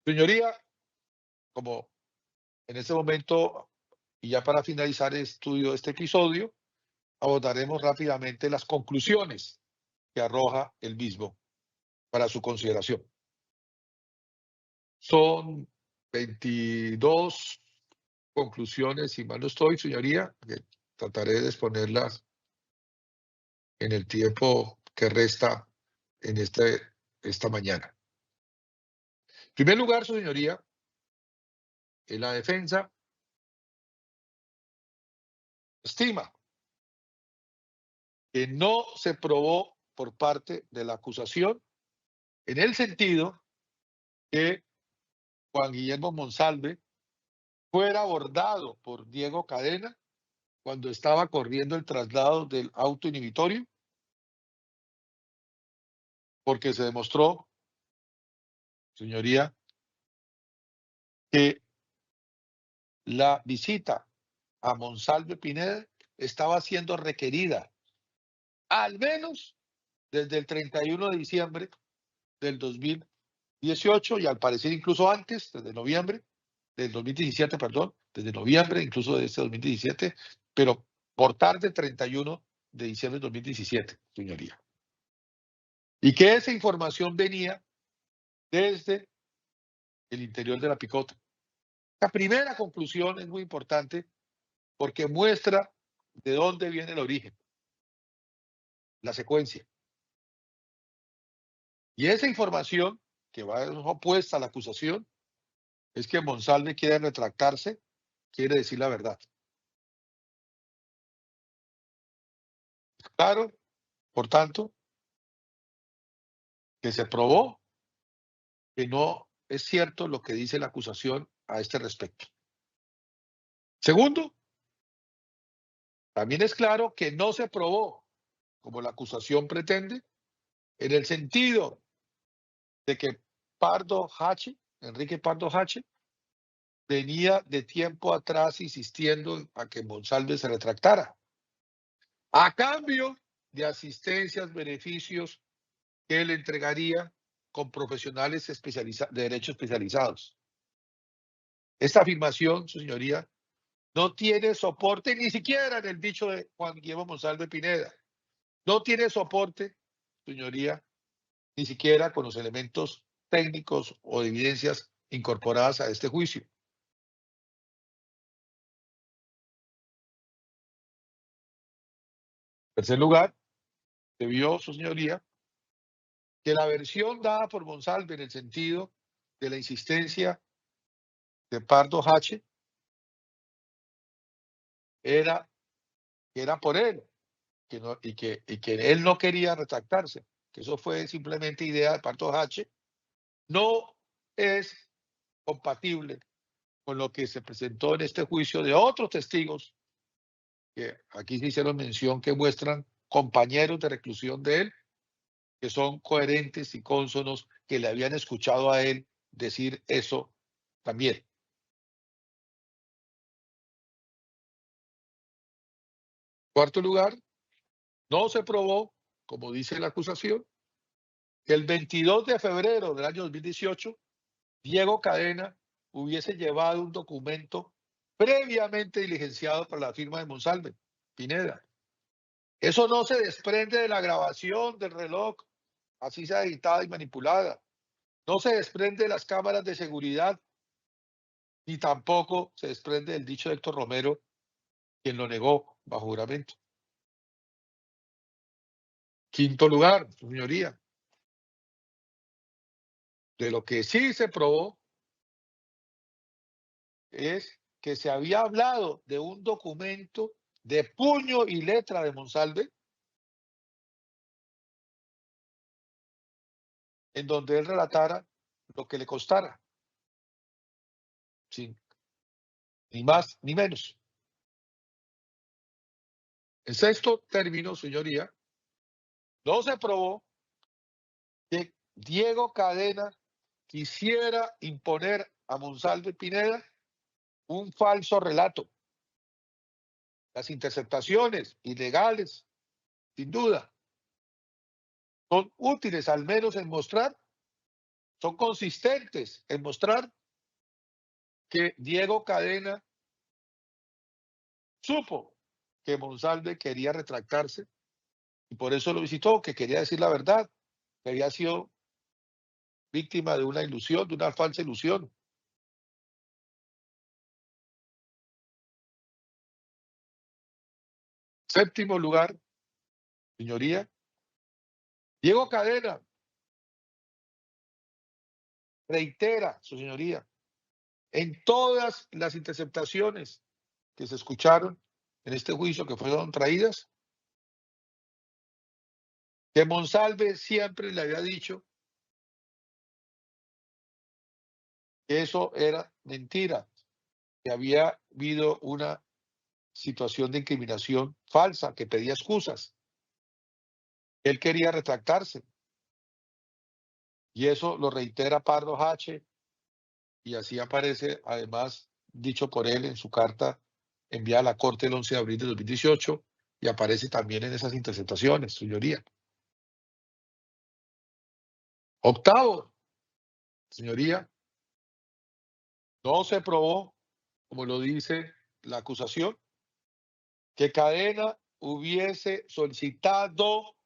Señoría, como en este momento, y ya para finalizar el estudio de este episodio, abordaremos rápidamente las conclusiones que arroja el mismo para su consideración. Son 22 conclusiones, si mal no estoy, señoría, que trataré de exponerlas en el tiempo que resta en esta mañana. En primer lugar, su señoría, en la defensa estima que no se probó por parte de la acusación en el sentido que Juan Guillermo Monsalve fuera abordado por Diego Cadena cuando estaba corriendo el traslado del auto inhibitorio, porque se demostró, señoría, que la visita a Monsalve Pineda estaba siendo requerida al menos desde el 31 de diciembre del 2018 y al parecer incluso antes, desde noviembre del 2017, perdón, desde noviembre incluso de este 2017, pero por tarde 31 de diciembre del 2017, señoría. Y que esa información venía desde el interior de la picota. La primera conclusión es muy importante porque muestra de dónde viene el origen, la secuencia. Y esa información que va opuesta a la acusación es que Monsalve quiere retractarse, quiere decir la verdad. Claro, por tanto, que se probó que no es cierto lo que dice la acusación a este respecto. Segundo, también es claro que no se probó, como la acusación pretende, en el sentido de que Pardo Hache, Enrique Pardo Hache, venía de tiempo atrás insistiendo a que Monsalve se retractara, a cambio de asistencias, beneficios que le entregaría con profesionales de derecho especializados. Esta afirmación, su señoría, no tiene soporte ni siquiera en el dicho de Juan Guillermo Monsalve Pineda. No tiene soporte, señoría, ni siquiera con los elementos técnicos o de evidencias incorporadas a este juicio. En tercer lugar, se vio, su señoría, que la versión dada por Monsalve en el sentido de la insistencia de Pardo Hache era, era por él y que él no quería retractarse, que eso fue simplemente idea de Pardo Hache, no es compatible con lo que se presentó en este juicio de otros testigos, que aquí se hicieron mención, que muestran compañeros de reclusión de él, que son coherentes y cónsonos, que le habían escuchado a él decir eso también. Cuarto lugar, no se probó, como dice la acusación, que el 22 de febrero del año 2018, Diego Cadena hubiese llevado un documento previamente diligenciado para la firma de Monsalve Pineda. Eso no se desprende de la grabación del reloj, así sea editada y manipulada. No se desprende de las cámaras de seguridad, ni tampoco se desprende del dicho de Héctor Romero, quien lo negó bajo juramento. Quinto lugar, su señoría, de lo que sí se probó es que se había hablado de un documento de puño y letra de Monsalve, en donde él relatara lo que le costara, sin ni más ni menos. En sexto término, señoría, no se probó que Diego Cadena quisiera imponer a Monsalve Pineda un falso relato. Las interceptaciones ilegales, sin duda, son útiles al menos en mostrar son consistentes en mostrar que Diego Cadena supo que Monsalve quería retractarse y por eso lo visitó, que quería decir la verdad, que había sido víctima de una ilusión, de una falsa ilusión. Séptimo lugar, señoría, Diego Cadena reitera, su señoría, en todas las interceptaciones que se escucharon en este juicio que fueron traídas, que Monsalve siempre le había dicho que eso era mentira, que había habido una situación de incriminación falsa, que pedía excusas. Él quería retractarse y eso lo reitera Pardo H. Y así aparece, además, dicho por él en su carta enviada a la Corte el 11 de abril de 2018 y aparece también en esas interceptaciones, señoría. Octavo, señoría, no se probó, como lo dice la acusación, que Cadena hubiese solicitado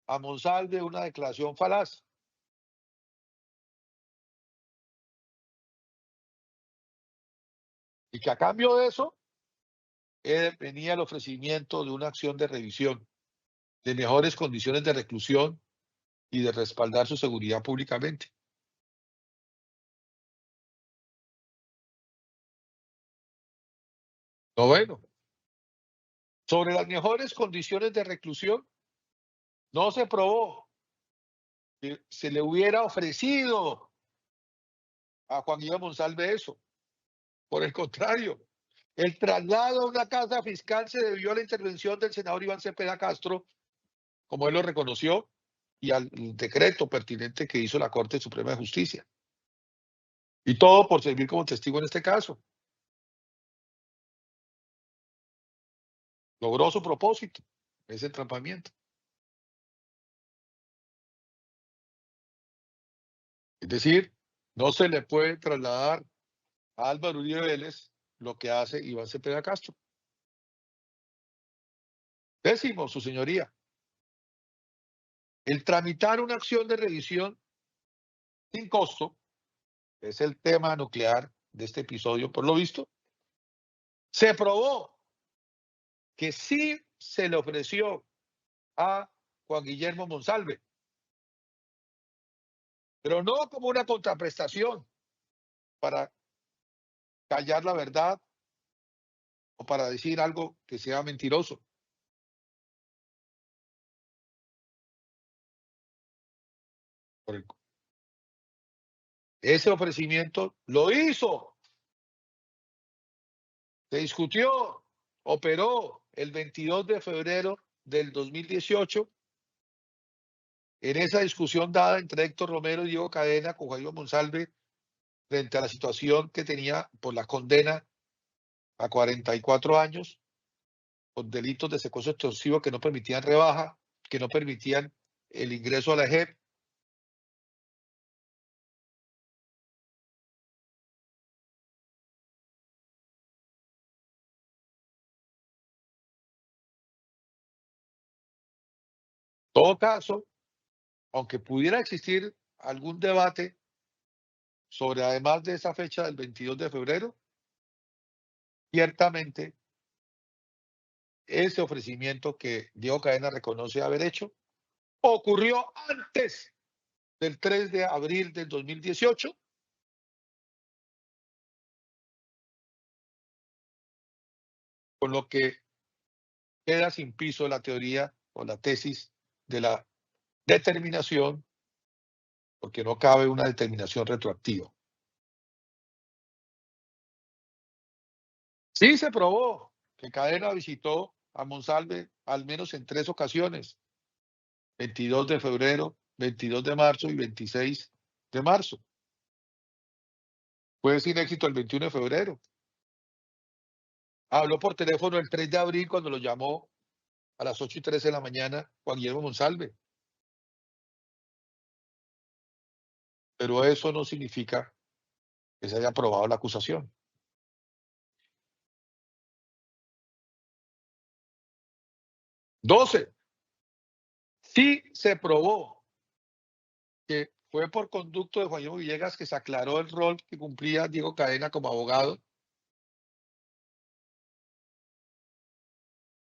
a Monsalve una declaración falaz. Y que a cambio de eso venía el ofrecimiento de una acción de revisión, de mejores condiciones de reclusión y de respaldar su seguridad públicamente. Noveno, sobre las mejores condiciones de reclusión, no se probó que se le hubiera ofrecido a Juan Guillermo Monsalve eso. Por el contrario, el traslado a una casa fiscal se debió a la intervención del senador Iván Cepeda Castro, como él lo reconoció, y al decreto pertinente que hizo la Corte Suprema de Justicia. Y todo por servir como testigo en este caso. Logró su propósito, ese entrampamiento. Es decir, no se le puede trasladar a Álvaro Uribe Vélez lo que hace Iván Cepeda Castro. Décimo, su señoría, el tramitar una acción de revisión sin costo, es el tema nuclear de este episodio, por lo visto, se probó que sí se le ofreció a Juan Guillermo Monsalve, pero no como una contraprestación para callar la verdad o para decir algo que sea mentiroso. Ese ofrecimiento lo hizo, se discutió, operó el 22 de febrero del 2018 en esa discusión dada entre Héctor Romero y Diego Cadena con Jairo Monsalve frente a la situación que tenía por la condena a 44 años por delitos de secuestro extorsivo que no permitían rebaja, que no permitían el ingreso a la JEP. En todo caso, aunque pudiera existir algún debate sobre además de esa fecha del 22 de febrero, ciertamente ese ofrecimiento que Diego Cadena reconoce haber hecho ocurrió antes del 3 de abril del 2018, con lo que queda sin piso la teoría o la tesis de la determinación, porque no cabe una determinación retroactiva. Sí se probó que Cadena visitó a Monsalve al menos en 3 ocasiones, 22 de febrero, 22 de marzo y 26 de marzo. Fue sin éxito el 21 de febrero. Habló por teléfono el 3 de abril cuando lo llamó a las 8:13 de la mañana Juan Guillermo Monsalve. pero eso no significa que se haya aprobado la acusación. 12. Sí se probó que fue por conducto de Juan Guillermo Villegas que se aclaró el rol que cumplía Diego Cadena como abogado,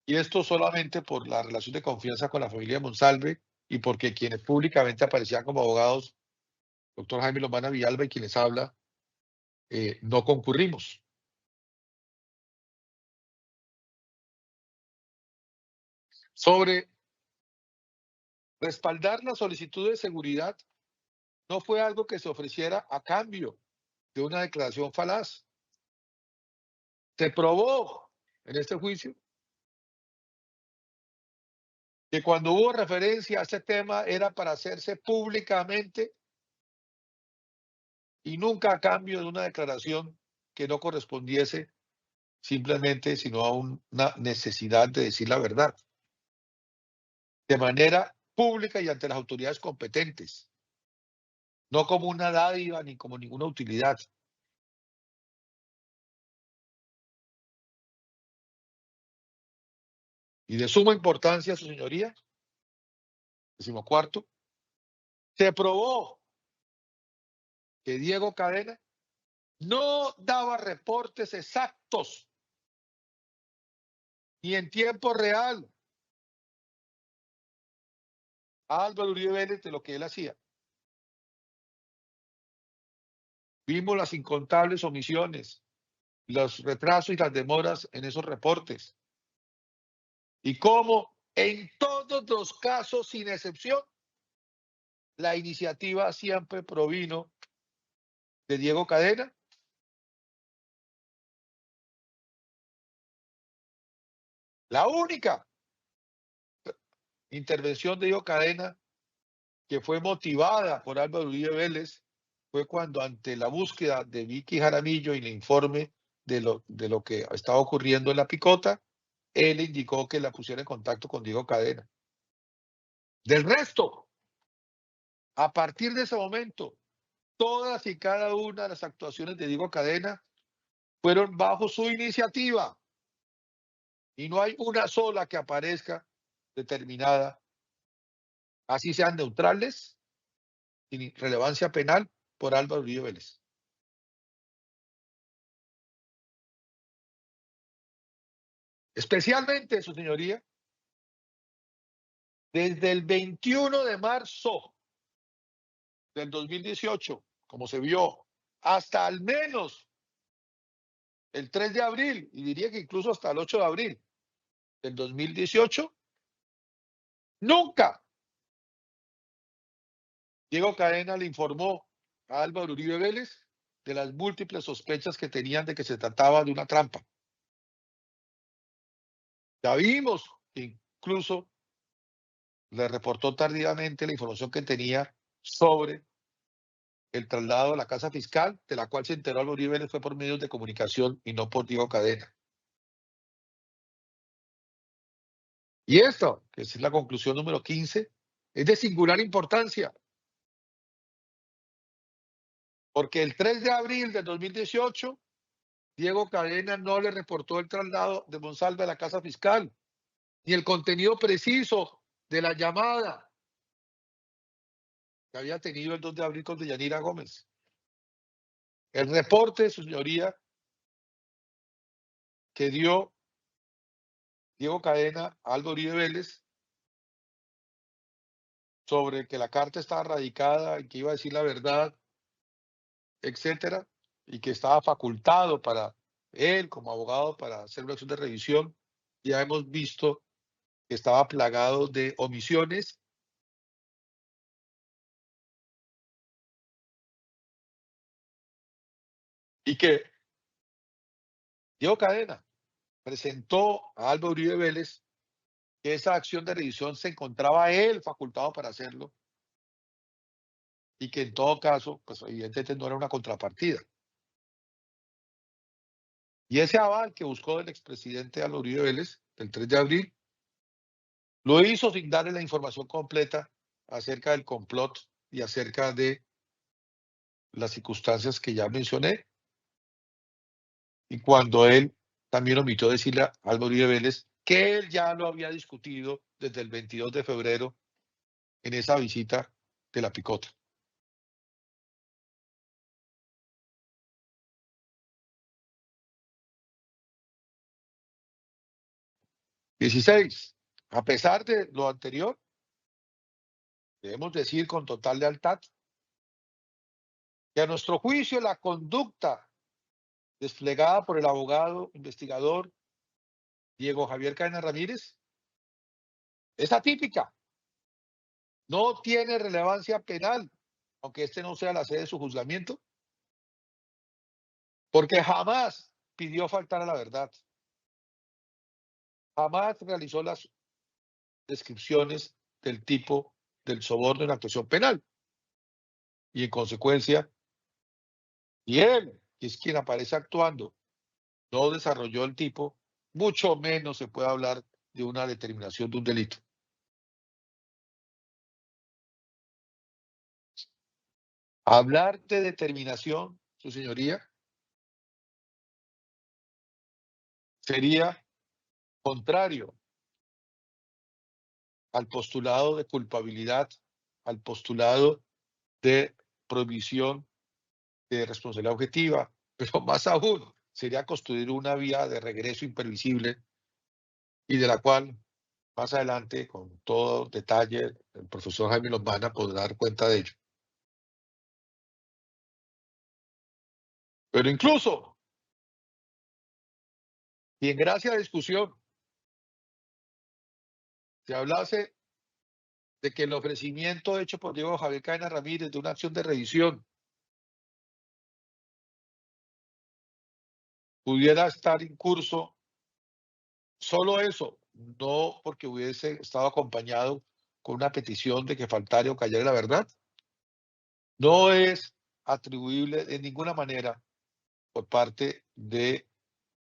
y esto solamente por la relación de confianza con la familia Monsalve y porque quienes públicamente aparecían como abogados, doctor Jaime Lomana Villalba y quienes habla, no concurrimos. Sobre respaldar la solicitud de seguridad, no fue algo que se ofreciera a cambio de una declaración falaz. Se probó en este juicio que cuando hubo referencia a este tema era para hacerse públicamente y nunca a cambio de una declaración que no correspondiese simplemente sino a una necesidad de decir la verdad de manera pública y ante las autoridades competentes, no como una dádiva ni como ninguna utilidad. Y de suma importancia, su señoría, 14º, se probó que Diego Cadena no daba reportes exactos y en tiempo real a Álvaro Uribe Vélez de lo que él hacía. Vimos las incontables omisiones, los retrasos y las demoras en esos reportes. Y cómo en todos los casos, sin excepción, la iniciativa siempre provino de Diego Cadena. La única intervención de Diego Cadena que fue motivada por Álvaro Uribe Vélez fue cuando ante la búsqueda de Vicky Jaramillo y el informe de lo que estaba ocurriendo en la picota, él indicó que la pusiera en contacto con Diego Cadena. Del resto, a partir de ese momento, todas y cada una de las actuaciones de Diego Cadena fueron bajo su iniciativa y no hay una sola que aparezca determinada, así sean neutrales, sin relevancia penal, por Álvaro Uribe Vélez. Especialmente, su señoría, desde el 21 de marzo del 2018, como se vio, hasta al menos el 3 de abril, y diría que incluso hasta el 8 de abril del 2018, nunca Diego Cadena le informó a Álvaro Uribe Vélez de las múltiples sospechas que tenían de que se trataba de una trampa. Ya vimos que incluso le reportó tardíamente la información que tenía sobre el traslado a la casa fiscal, de la cual se enteró Álvaro Uribe Vélez fue por medios de comunicación y no por Diego Cadena. Y esto, que es la conclusión número 15, es de singular importancia, porque el 3 de abril del 2018, Diego Cadena no le reportó el traslado de Monsalve a la casa fiscal, ni el contenido preciso de la llamada que había tenido el 2 de abril con Deyanira Gómez. El reporte, su señoría, que dio Diego Cadena a Álvaro Uribe Vélez sobre que la carta estaba radicada y que iba a decir la verdad, etcétera, y que estaba facultado para él como abogado para hacer una acción de revisión. Ya hemos visto que estaba plagado de omisiones y que Diego Cadena presentó a Álvaro Uribe Vélez que esa acción de revisión se encontraba él facultado para hacerlo y que en todo caso, pues evidentemente no era una contrapartida. Y ese aval que buscó el expresidente Álvaro Uribe Vélez, el 3 de abril, lo hizo sin darle la información completa acerca del complot y acerca de las circunstancias que ya mencioné, y cuando él también omitió decirle a Álvaro Uribe Vélez que él ya lo había discutido desde el 22 de febrero en esa visita de la picota. Dieciséis. A pesar de lo anterior, debemos decir con total lealtad que a nuestro juicio la conducta desplegada por el abogado investigador Diego Javier Cadena Ramírez es atípica, no tiene relevancia penal, aunque este no sea la sede de su juzgamiento, porque jamás pidió faltar a la verdad, jamás realizó las descripciones del tipo del soborno en la actuación penal. Y en consecuencia, y él, que es quien aparece actuando, no desarrolló el tipo, mucho menos se puede hablar de una determinación de un delito. Hablar de determinación, su señoría, sería contrario al postulado de culpabilidad, al postulado de prohibición de responsabilidad objetiva, pero más aún sería construir una vía de regreso imprevisible y de la cual más adelante, con todo detalle, el profesor Jaime Lombana podrá dar cuenta de ello. Pero incluso, y en gracia de discusión, se hablase de que el ofrecimiento hecho por Diego Javier Cadena Ramírez de una acción de revisión pudiera estar en curso, solo eso, no porque hubiese estado acompañado con una petición de que faltara o cayera la verdad, no es atribuible de ninguna manera por parte de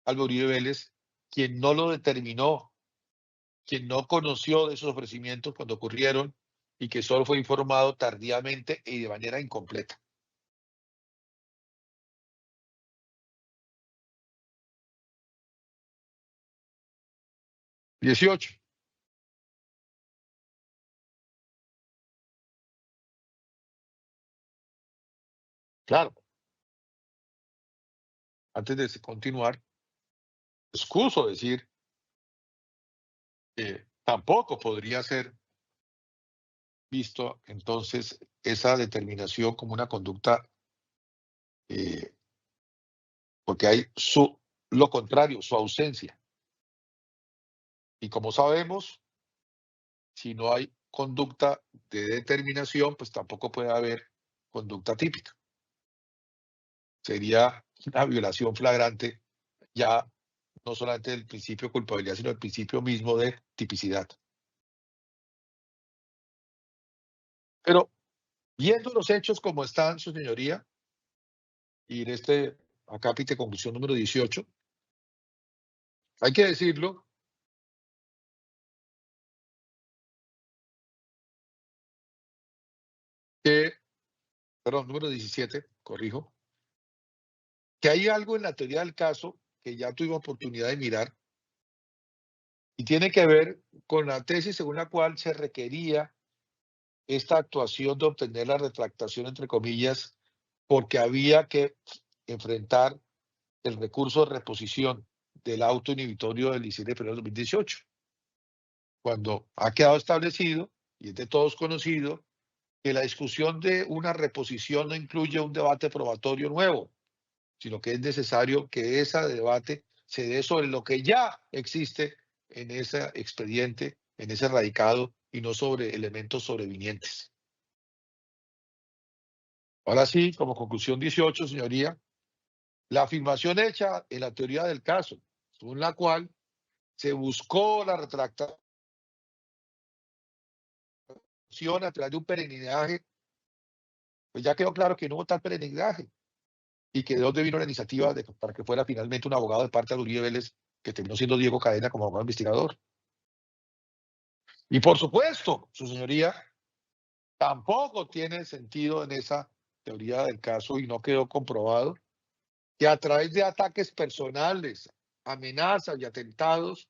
Álvaro Uribe Vélez, quien no lo determinó, quien no conoció de esos ofrecimientos cuando ocurrieron y que solo fue informado tardíamente y de manera incompleta. Dieciocho. Claro, antes de continuar, excuso decir que tampoco podría ser visto entonces esa determinación como una conducta, eh, porque hay lo contrario, su ausencia. Y como sabemos, si no hay conducta de determinación, pues tampoco puede haber conducta típica. Sería una violación flagrante ya no solamente del principio de culpabilidad, sino del principio mismo de tipicidad. Pero viendo los hechos como están, su señoría, y en este acápite conclusión número 18, hay que decirlo que, perdón, número 17, corrijo, que hay algo en la teoría del caso que ya tuve oportunidad de mirar y tiene que ver con la tesis según la cual se requería esta actuación de obtener la retractación, entre comillas, porque había que enfrentar el recurso de reposición del auto inhibitorio del 17 de febrero de 2018, cuando ha quedado establecido, y es de todos conocido, que la discusión de una reposición no incluye un debate probatorio nuevo, sino que es necesario que ese debate se dé sobre lo que ya existe en ese expediente, en ese radicado, y no sobre elementos sobrevinientes. Ahora sí, como conclusión 18, señoría, la afirmación hecha en la teoría del caso, según la cual se buscó la retractación a través de un peregrinaje, pues ya quedó claro que no hubo tal peregrinaje y que de dónde vino la iniciativa para que fuera finalmente un abogado de parte de Uribe Vélez, que terminó siendo Diego Cadena como abogado investigador. Y por supuesto, su señoría, tampoco tiene sentido en esa teoría del caso y no quedó comprobado, que a través de ataques personales, amenazas y atentados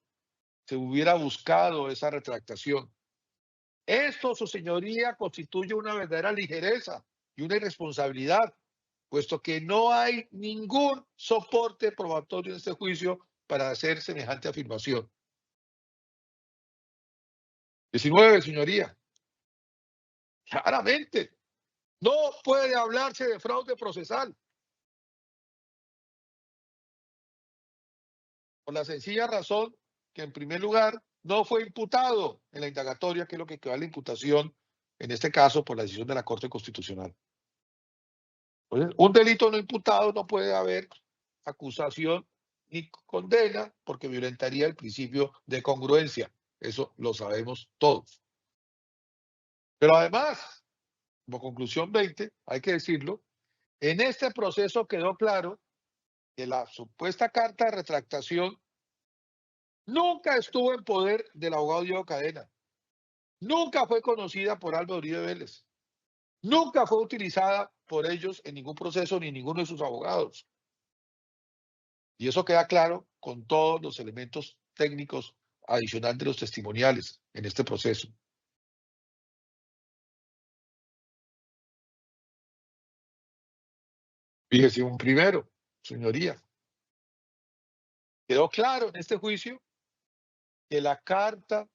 se hubiera buscado esa retractación. Esto, su señoría, constituye una verdadera ligereza y una irresponsabilidad, puesto que no hay ningún soporte probatorio en este juicio para hacer semejante afirmación. 19, señoría. Claramente, no puede hablarse de fraude procesal, por la sencilla razón que, en primer lugar, no fue imputado en la indagatoria, que es lo que equivale a la imputación, en este caso, por la decisión de la Corte Constitucional. Entonces, un delito no imputado no puede haber acusación ni condena porque violentaría el principio de congruencia. Eso lo sabemos todos. Pero además, como conclusión 20, hay que decirlo, en este proceso quedó claro que la supuesta carta de retractación nunca estuvo en poder del abogado Diego Cadena, nunca fue conocida por Álvaro Uribe Vélez, nunca fue utilizada por ellos en ningún proceso ni ninguno de sus abogados. Y eso queda claro con todos los elementos técnicos adicionales de los testimoniales en este proceso. Fíjese, un primero, señoría, quedó claro en este juicio que la carta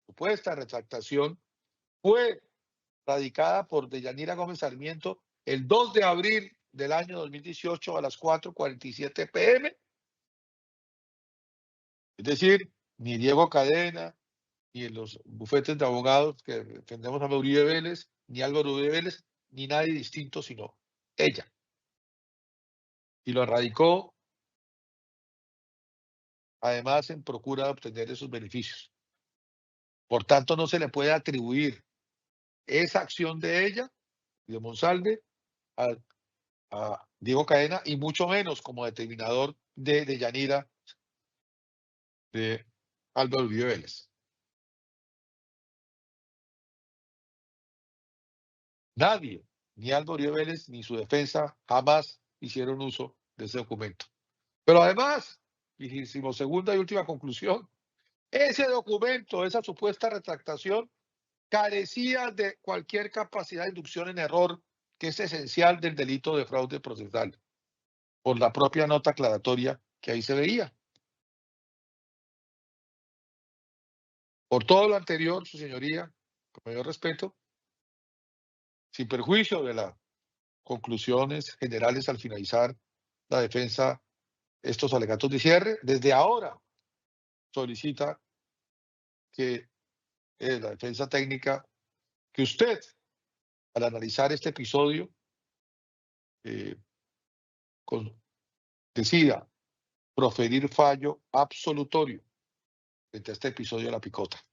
supuesta retractación fue radicada por Deyanira Gómez Sarmiento el 2 de abril del año 2018 a las 4:47 p.m. Es decir, ni Diego Cadena, ni en los bufetes de abogados que defendemos a Uribe Vélez, ni Álvaro Uribe Vélez, ni nadie distinto, sino ella. Y lo radicó, además, en procura de obtener esos beneficios. Por tanto, no se le puede atribuir esa acción de ella, de Monsalve, a Diego Cadena, y mucho menos como determinador de Yanira, de Álvaro Uribe Vélez. Nadie, ni Álvaro Uribe Vélez, ni su defensa, jamás hicieron uso de ese documento. Pero además, hicimos segunda y última conclusión, ese documento, esa supuesta retractación, carecía de cualquier capacidad de inducción en error, que es esencial del delito de fraude procesal, por la propia nota aclaratoria que ahí se veía. Por todo lo anterior, su señoría, con mayor respeto, sin perjuicio de las conclusiones generales al finalizar la defensa, estos alegatos de cierre, desde ahora solicita que la defensa técnica, que usted, al analizar este episodio, eh, decida proferir fallo absolutorio frente a este episodio de la picota.